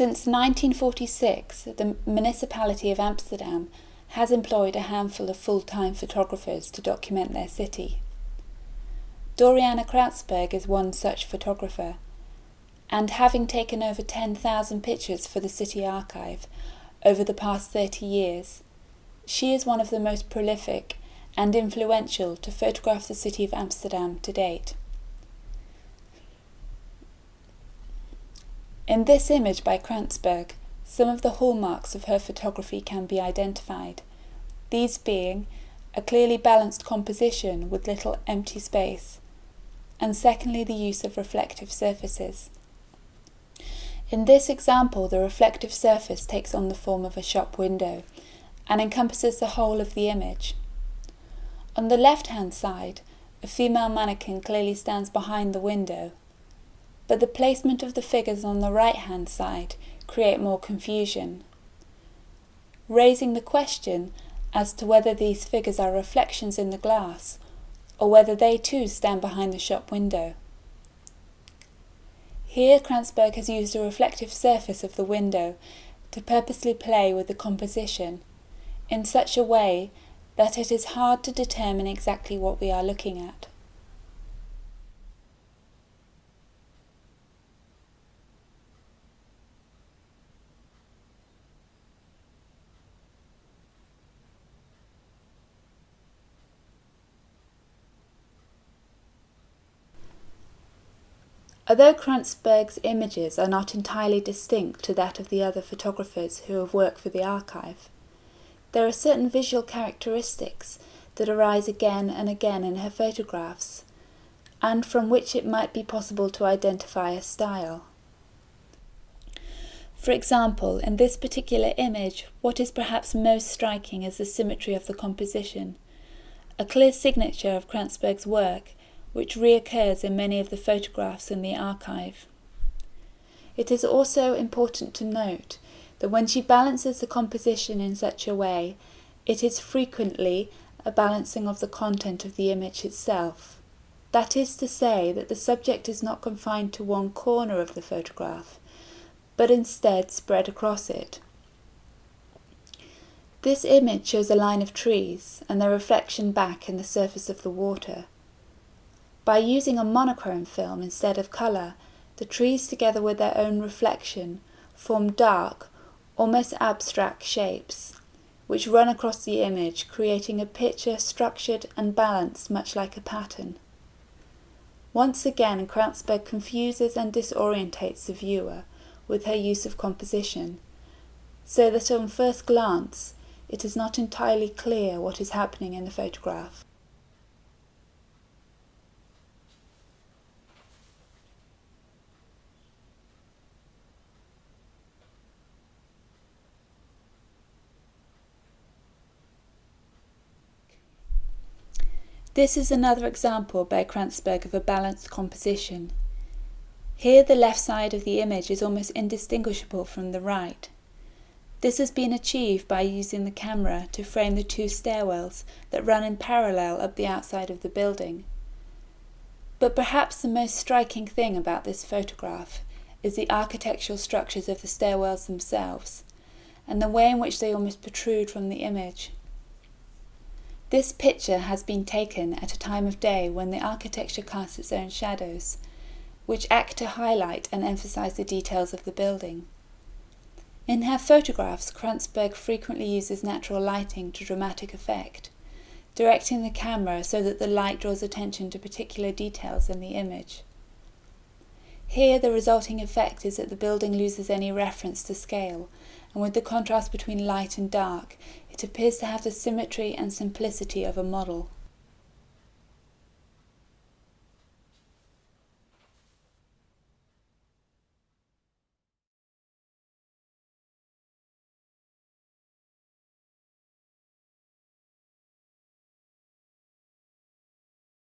Since 1946, the municipality of Amsterdam has employed a handful of full-time photographers to document their city. Dorianne Kransberg is one such photographer, and having taken over 10,000 pictures for the city archive over the past 30 years, she is one of the most prolific and influential to photograph the city of Amsterdam to date. In this image by Kransberg, some of the hallmarks of her photography can be identified, these being a clearly balanced composition with little empty space, and secondly the use of reflective surfaces. In this example, the reflective surface takes on the form of a shop window and encompasses the whole of the image. On the left-hand side, a female mannequin clearly stands behind the window, but the placement of the figures on the right-hand side create more confusion, raising the question as to whether these figures are reflections in the glass or whether they too stand behind the shop window. Here Kransberg has used a reflective surface of the window to purposely play with the composition in such a way that it is hard to determine exactly what we are looking at. Although Kransberg's images are not entirely distinct to that of the other photographers who have worked for the archive, there are certain visual characteristics that arise again and again in her photographs, and from which it might be possible to identify a style. For example, in this particular image, what is perhaps most striking is the symmetry of the composition, a clear signature of Kransberg's work, which reoccurs in many of the photographs in the archive. It is also important to note that when she balances the composition in such a way, it is frequently a balancing of the content of the image itself. That is to say that the subject is not confined to one corner of the photograph, but instead spread across it. This image shows a line of trees and their reflection back in the surface of the water. By using a monochrome film instead of colour, the trees together with their own reflection form dark, almost abstract shapes, which run across the image, creating a picture structured and balanced much like a pattern. Once again, Kransberg confuses and disorientates the viewer with her use of composition, so that on first glance it is not entirely clear what is happening in the photograph. This is another example by Kransberg of a balanced composition. Here the left side of the image is almost indistinguishable from the right. This has been achieved by using the camera to frame the two stairwells that run in parallel up the outside of the building. But perhaps the most striking thing about this photograph is the architectural structures of the stairwells themselves, and the way in which they almost protrude from the image. This picture has been taken at a time of day when the architecture casts its own shadows, which act to highlight and emphasize the details of the building. In her photographs, Kransberg frequently uses natural lighting to dramatic effect, directing the camera so that the light draws attention to particular details in the image. Here the resulting effect is that the building loses any reference to scale, and with the contrast between light and dark, it appears to have the symmetry and simplicity of a model.